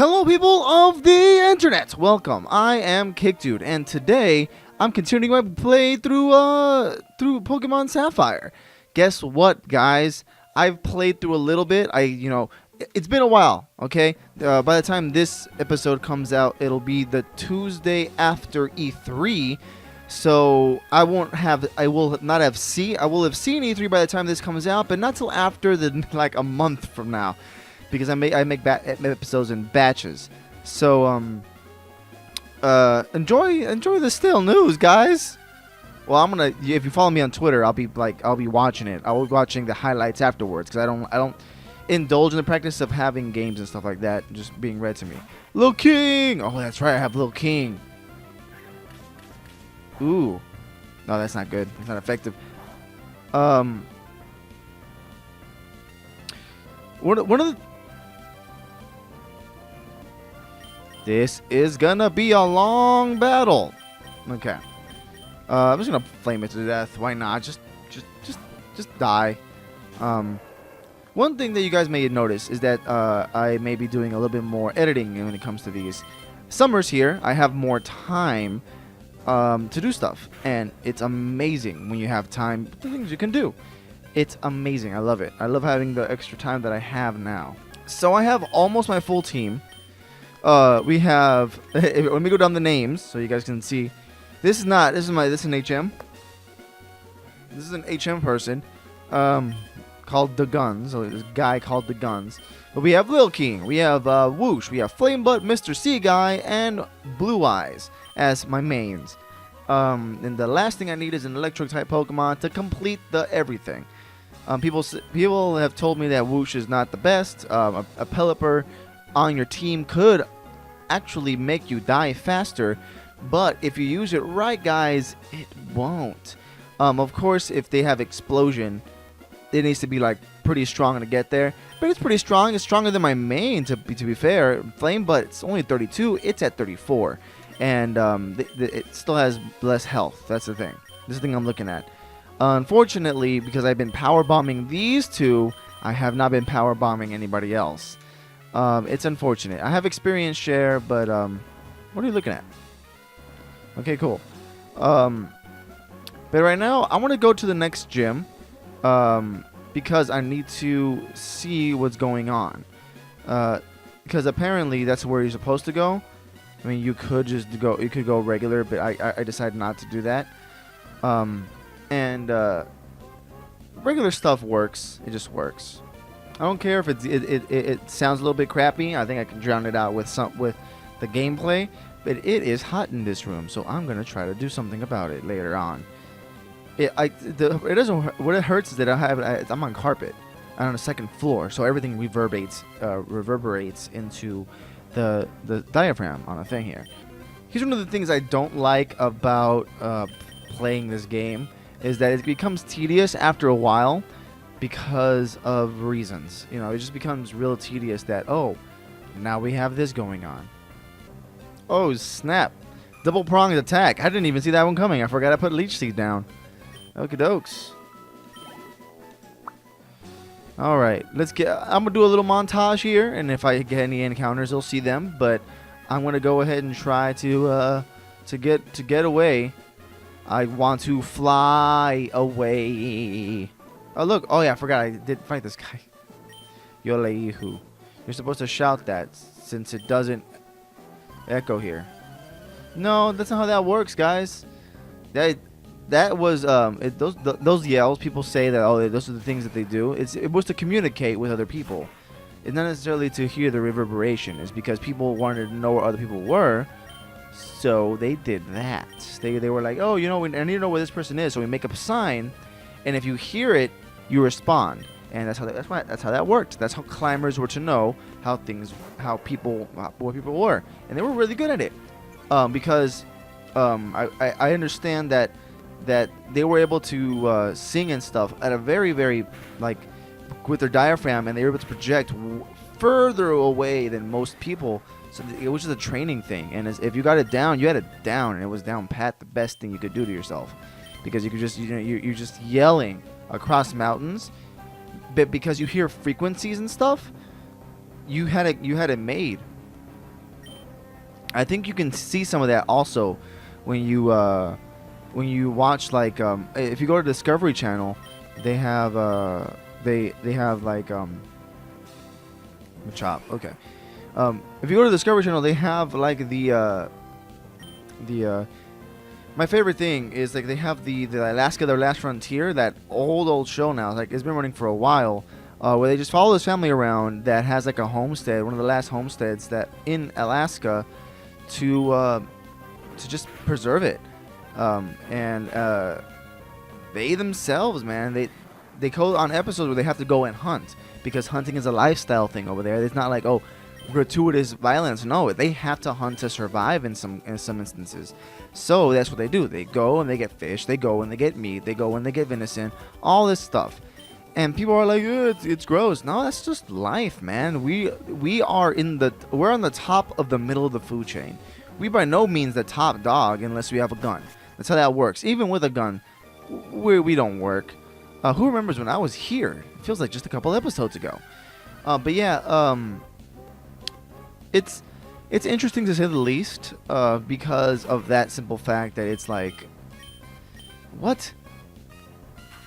Hello people of the internet! Welcome, I am KICdude, and today I'm continuing my playthrough through Pokemon Sapphire. Guess what, guys? I've played through a little bit. It's been a while, okay? By the time this episode comes out, it'll be the Tuesday after E3. So I will have seen E3 by the time this comes out, but not till after like a month from now. Because I make episodes in batches, so enjoy the stale news, guys. Well, if you follow me on Twitter, I'll be watching it. I'll be watching the highlights afterwards because I don't indulge in the practice of having games and stuff like that just being read to me. Lil King, oh that's right, I have Lil King. Ooh, no, that's not good. It's not effective. One of the This is gonna be a long battle. Okay. I'm just gonna flame it to death. Why not? Just die. One thing that you guys may notice is that I may be doing a little bit more editing when it comes to these. Summer's here. I have more time to do stuff, and it's amazing when you have time. The things you can do. It's amazing. I love it. I love having the extra time that I have now. So I have almost my full team. We have. Let me go down the names so you guys can see. This is an HM. This is an HM person, called the Guns. So this guy called the Guns. But we have Lil King. We have Whoosh. We have Flamebutt, Mr. C Guy, and Blue Eyes as my mains. And the last thing I need is an electric type Pokemon to complete the everything. People have told me that Whoosh is not the best. A Pelipper on your team could actually make you die faster, but if you use it right, guys, it won't. Of course, if they have Explosion, it needs to be like pretty strong to get there, but it's pretty strong. It's stronger than my main, to be fair. Flamebutt, it's only 32. It's at 34, and it still has less health. That's the thing. This is the thing I'm looking at. Unfortunately, because I've been power bombing these two, I have not been power bombing anybody else. It's unfortunate. I have experience share, but what are you looking at? Okay, cool. But right now I want to go to the next gym because I need to see what's going on. Because apparently that's where you're supposed to go. I mean, you could go regular, but I decided not to do that. Regular stuff works. It just works. I don't care if it sounds a little bit crappy. I think I can drown it out with the gameplay. But it is hot in this room, so I'm gonna try to do something about it later on. What it hurts is that I'm on carpet. I'm on the second floor, so everything reverberates into the diaphragm on the thing here. Here's one of the things I don't like about playing this game is that it becomes tedious after a while. Because of reasons. It just becomes real tedious that, oh, now we have this going on. Oh, snap. Double pronged attack. I didn't even see that one coming. I forgot I put Leech Seed down. Okie dokes. Alright, I'm going to do a little montage here, and if I get any encounters, you'll see them, but I'm going to go ahead and try to get away. I want to fly away. Oh, look. Oh, yeah, I forgot I did fight this guy. Yoleihu. You're supposed to shout that since it doesn't echo here. No, that's not how that works, guys. That was those yells. People say that, oh, those are the things that they do. It was to communicate with other people. It's not necessarily to hear the reverberation. It's because people wanted to know where other people were. So they did that. They were like, oh, I need to know where this person is. So we make up a sign. And if you hear it, you respond, and that's how that worked. That's how climbers were to know where people were, and they were really good at it. Because I understand that they were able to sing and stuff at a very, very with their diaphragm, and they were able to project further away than most people. So it was just a training thing, and if you got it down, you had it down, and it was down pat, the best thing you could do to yourself. Because you could just, you're just yelling across mountains, but because you hear frequencies and stuff, you had it made. I think you can see some of that also when you watch like if you go to Discovery Channel, they have they have like chop. Okay. If you go to the Discovery Channel, they have like the my favorite thing is like they have the Alaska Their Last Frontier, that old show now. Like it's been running for a while, where they just follow this family around that has like a homestead, one of the last homesteads that in Alaska, to just preserve it, and they themselves, man, they go on episodes where they have to go and hunt because hunting is a lifestyle thing over there. It's not like, oh, gratuitous violence. No, they have to hunt to survive in some instances. So that's what they do. They go and they get fish. They go and they get meat. They go and they get venison. All this stuff. And people are like, it's gross. No, that's just life, man. We're on the top of the middle of the food chain. We by no means the top dog unless we have a gun. That's how that works. Even with a gun, we don't work. Who remembers when I was here? It feels like just a couple episodes ago. But yeah, it's interesting to say the least, because of that simple fact that it's like, what?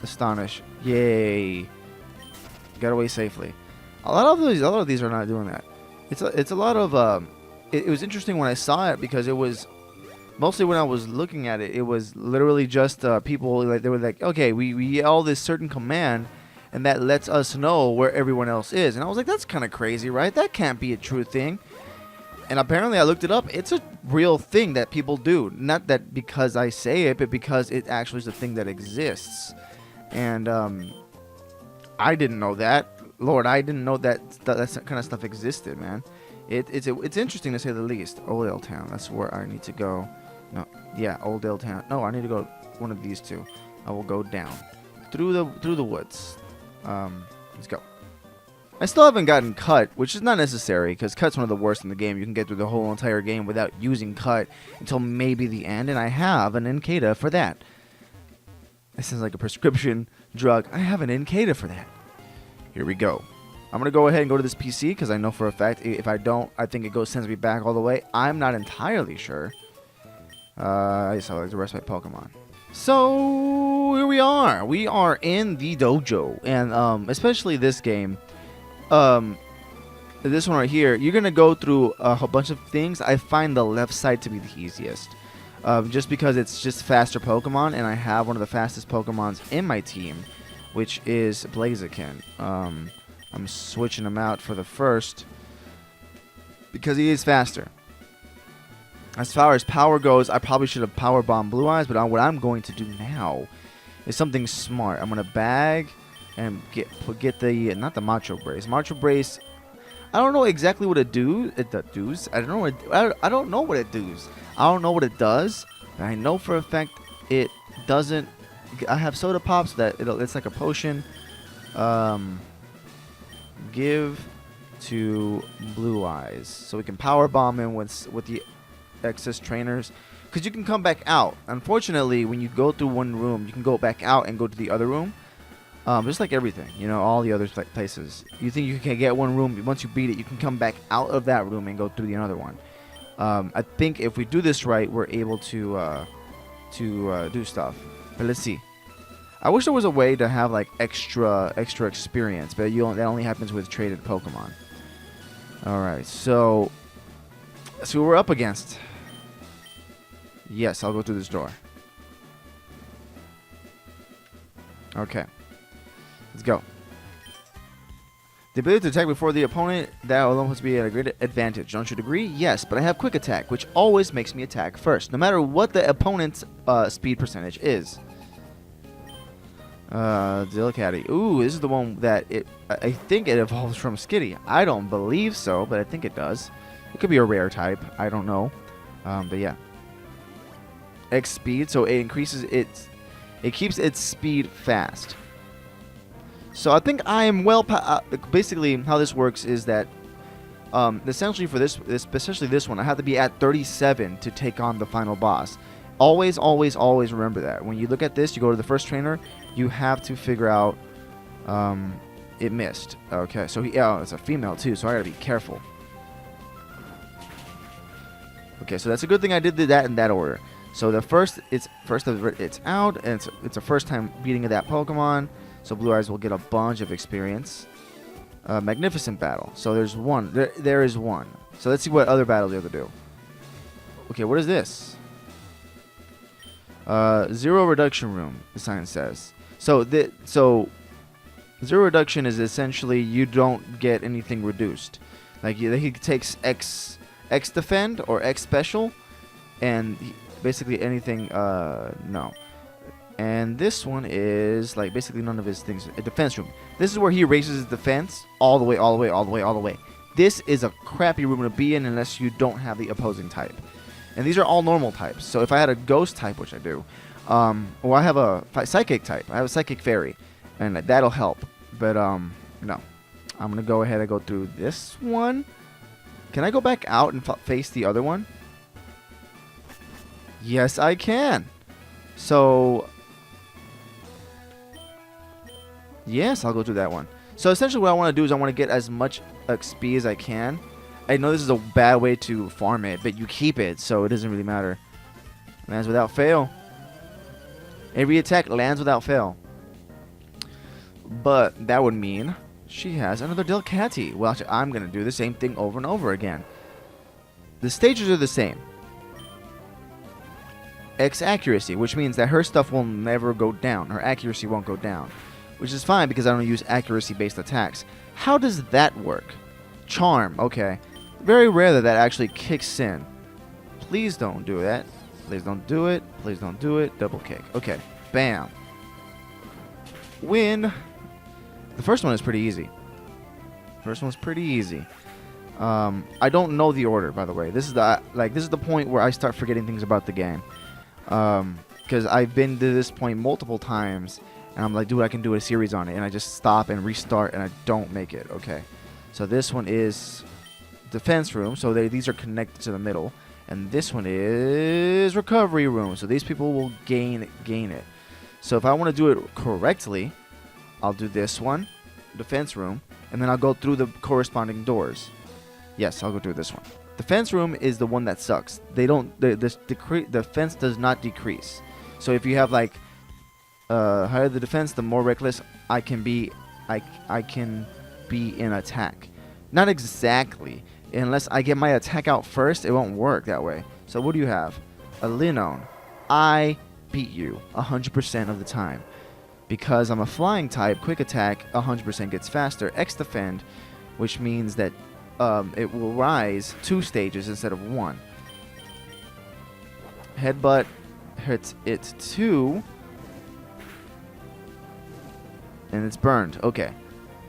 Astonish. Yay. Got away safely. A lot of these are not doing that. It's a lot of it was interesting when I saw it because it was mostly when I was looking at it, it was literally just people like they were like, okay, we yell this certain command and that lets us know where everyone else is. And I was like, that's kind of crazy, right? That can't be a true thing. And apparently I looked it up. It's a real thing that people do. Not that because I say it, but because it actually is a thing that exists. And I didn't know that. Lord, I didn't know that kind of stuff existed, man. It's interesting to say the least. Oldale Town. That's where I need to go. No, yeah, Oldale Town. No, I need to go one of these two. I will go down through the woods. Let's go. I still haven't gotten cut, which is not necessary because cut's one of the worst in the game. You can get through the whole entire game without using cut until maybe the end, and I have an Incada for that. That sounds like a prescription drug. I have an Incada for that. Here we go. I'm going to go ahead and go to this PC because I know for a fact if I don't, I think it sends me back all the way. I'm not entirely sure. I just like the rest of my Pokemon. So here we are. We are in the dojo, and especially this game. This one right here, you're going to go through a whole bunch of things. I find the left side to be the easiest. Just because it's just faster Pokemon, and I have one of the fastest Pokemons in my team, which is Blaziken. I'm switching him out for the first because he is faster. As far as power goes, I probably should have Power Bomb Blue Eyes, but what I'm going to do now is something smart. I'm going to bag and get the, not the Macho Brace. Macho Brace, I don't know exactly what it does. I don't know what it does. I don't know what it does, but I know for a fact it doesn't. I have Soda Pops that it's like a potion. Give to Blue Eyes, so we can Power Bomb him with the excess trainers, because you can come back out. Unfortunately, when you go through one room, you can go back out and go to the other room. Just like everything, all the other places. You think you can get one room, once you beat it, you can come back out of that room and go through the other one. I think if we do this right, we're able to do stuff. But let's see. I wish there was a way to have like extra experience, but that only happens with traded Pokemon. All right, so let's see what we're up against. Yes, I'll go through this door. Okay. Let's go. The ability to attack before the opponent, that alone must be at a great advantage. Don't you agree? Yes, but I have quick attack, which always makes me attack first, no matter what the opponent's speed percentage is. Delcatty. Ooh, this is the one that I think it evolves from Skitty. I don't believe so, but I think it does. It could be a rare type. I don't know. But yeah. X speed, so it increases its... It keeps its speed fast. So I think I am basically, how this works is that essentially for this, especially this one, I have to be at 37 to take on the final boss. Always, always, always remember that. When you look at this, you go to the first trainer, you have to figure out it missed. Okay, so it's a female too, so I gotta be careful. Okay, so that's a good thing I did that in that order. So the first, it's out, and it's a first time beating of that Pokemon. So Blue Eyes will get a bunch of experience. Magnificent battle. So there's one. There is one. So let's see what other battles you have to do. Okay, what is this? Zero reduction room, the sign says. So zero reduction is essentially you don't get anything reduced. Like he takes X defend or X special, and basically anything no. And this one is like basically none of his things. A defense room. This is where he raises his defense all the way, all the way, all the way, all the way. This is a crappy room to be in unless you don't have the opposing type. And these are all normal types. So if I had a ghost type, which I do, or I have a psychic type. I have a psychic fairy, and that'll help. But no, I'm gonna go ahead and go through this one. Can I go back out and face the other one? Yes, I can. So yes, I'll go through that one. So essentially what I want to do is I want to get as much XP as I can. I know this is a bad way to farm it, but you keep it, so it doesn't really matter. Lands without fail. Every attack lands without fail. But that would mean she has another Delcatty. Well, actually, I'm going to do the same thing over and over again. The stages are the same. X accuracy, which means that her stuff will never go down. Her accuracy won't go down. Which is fine because I don't use accuracy-based attacks. How does that work? Charm, okay. Very rare that actually kicks in. Please don't do that. Please don't do it. Please don't do it. Double kick. Okay. Bam. Win. The first one is pretty easy. First one's pretty easy. I don't know the order, by the way. This is the point where I start forgetting things about the game. Because I've been to this point multiple times, and I'm like, dude, I can do a series on it, and I just stop and restart, and I don't make it. Okay. So this one is defense room. So these are connected to the middle. And this one is recovery room. So these people will gain it. So if I want to do it correctly, I'll do this one, defense room, and then I'll go through the corresponding doors. Yes, I'll go through this one. Defense room is the one that sucks. The defense does not decrease. So if you have like higher the defense, the more reckless I can be. I can be in attack. Not exactly. Unless I get my attack out first, it won't work that way. So what do you have? A Linone. I beat you 100% of the time. Because I'm a flying type, quick attack 100% gets faster. X defend, which means that it will rise 2 stages instead of 1. Headbutt hits it 2. And it's burned. Okay.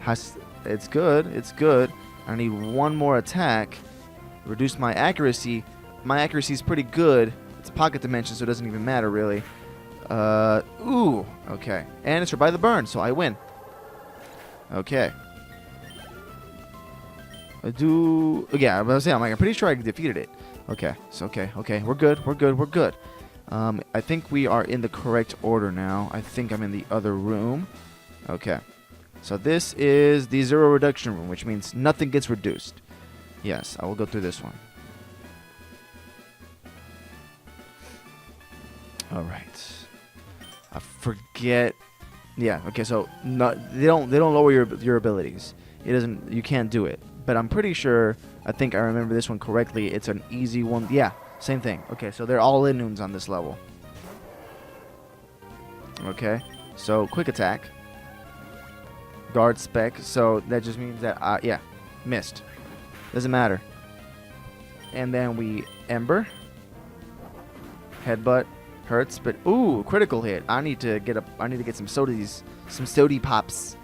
It's good. It's good. I need one more attack. Reduce my accuracy. My accuracy is pretty good. It's pocket dimension, so it doesn't even matter, really. Ooh. Okay. And it's by the burn, so I win. Okay. Yeah, I'm pretty sure I defeated it. Okay. So, okay. We're good. I think we are in the correct order now. I think I'm in the other room. Okay. So this is the zero reduction room, which means nothing gets reduced. Yes, I will go through this one. All right. I forget. Yeah. Okay. So they don't lower your abilities. You can't do it. But I'm pretty sure. I think I remember this one correctly. It's an easy one. Yeah. Same thing. Okay. So they're all Inunes on this level. Okay. So quick attack. Guard spec, so that just means that, yeah, missed. Doesn't matter. And then we Ember. Headbutt hurts, but ooh, critical hit. I need to get some sody pops.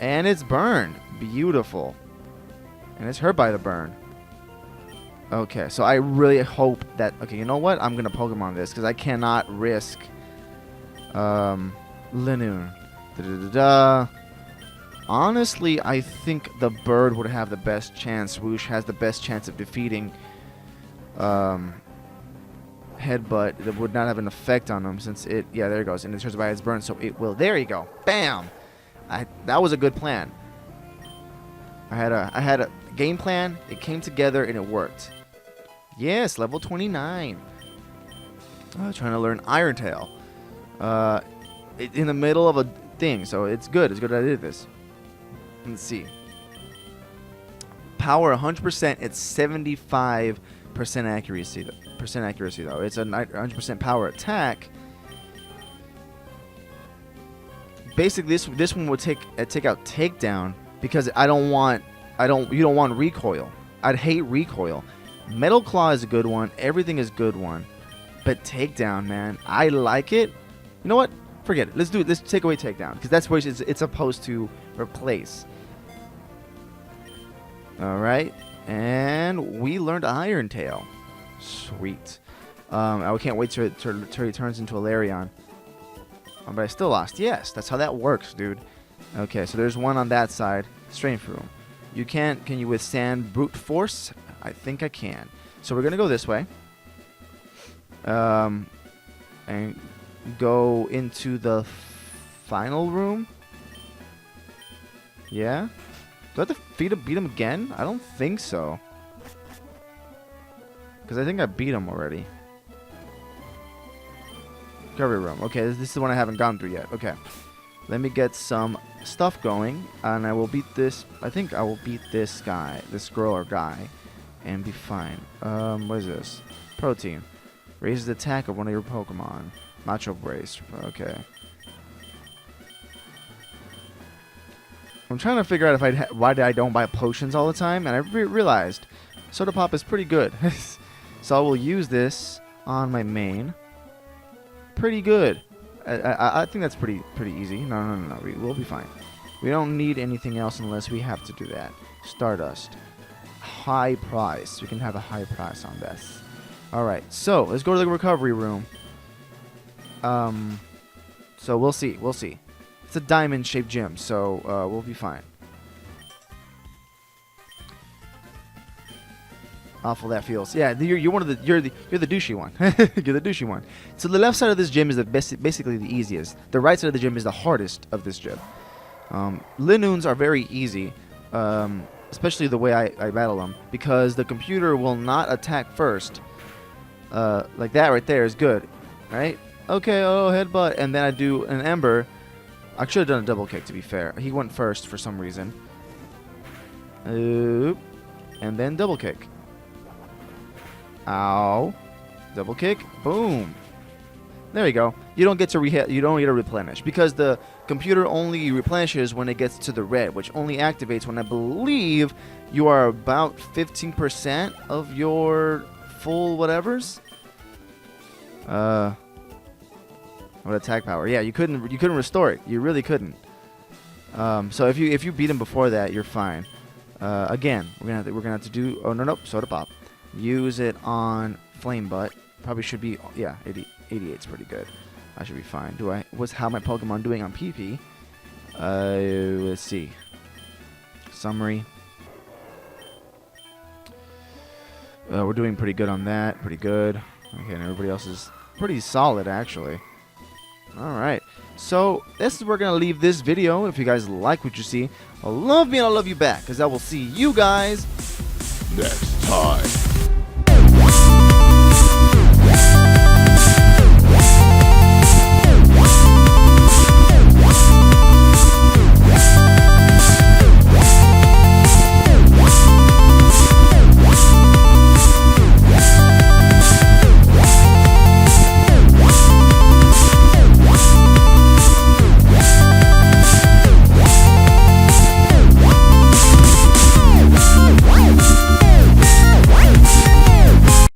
And it's burned. Beautiful. And it's hurt by the burn. Okay, so I really hope that, okay, you know what? I'm gonna Pokemon this because I cannot risk Linoone. Honestly, I think the bird would have the best chance. Swoosh has the best chance of defeating Headbutt. That would not have an effect on him since it... Yeah, there it goes. And it turns by its burn, so it will... There you go. Bam! That was a good plan. I had a game plan. It came together, and it worked. Yes, level 29. Trying to learn Iron Tail. In the middle of a thing, so it's good. It's good that I did this. Let's see. Power 100%. It's 75% accuracy. Accuracy though. It's a 100% power attack. Basically, this one would take out takedown because you don't want recoil. I'd hate recoil. Metal Claw is a good one. Everything is a good one. But takedown, man, I like it. You know what? Forget it. Let's do it. Let's take away takedown because that's what it's supposed to replace. All right, and we learned Iron Tail. Sweet. I can't wait till he turns into a Larion. But I still lost. Yes, that's how that works, dude. Okay, so there's one on that side. Strength room. Can you withstand brute force? I think I can. So we're gonna go this way. And go into the final room. Yeah. Do I have to beat him again? I don't think so. Because I think I beat him already. Recovery room. Okay, this is the one I haven't gone through yet. Okay. Let me get some stuff going. And I will beat this. I think I will beat this guy. This girl or guy. And be fine. What is this? Protein. Raises the attack of one of your Pokemon. Macho Brace. Okay. I'm trying to figure out why I don't buy potions all the time, and I realized Soda Pop is pretty good. So I will use this on my main. Pretty good. I think that's pretty easy. No. We'll be fine. We don't need anything else unless we have to do that. Stardust. High price. We can have a high price on this. All right. So let's go to the recovery room. So we'll see. It's a diamond-shaped gym, so we'll be fine. Awful that feels. Yeah, you're one of the you're the douchey one. You're the douchey one. So the left side of this gym is basically the easiest. The right side of the gym is the hardest of this gym. Linoons are very easy, especially the way I battle them, because the computer will not attack first. Like that right there is good, right? Okay, headbutt, and then I do an Ember. I should have done a double kick, to be fair. He went first for some reason. And then double kick. Ow. Double kick. Boom. There you go. You don't get to replenish because the computer only replenishes when it gets to the red, which only activates when I believe you are about 15% of your full whatevers. What attack power? Yeah, you couldn't restore it. You really couldn't. So if you beat him before that, you're fine. Again, we're gonna have to do. Oh no, Soda Pop. Use it on Flame Butt. Probably should be. Yeah, 88's pretty good. I should be fine. How my Pokemon doing on PP? Let's see. Summary. We're doing pretty good on that. Pretty good. Okay, and everybody else is pretty solid actually. Alright, so this is where we're going to leave this video. If you guys like what you see, I love me and I love you back, because I will see you guys next.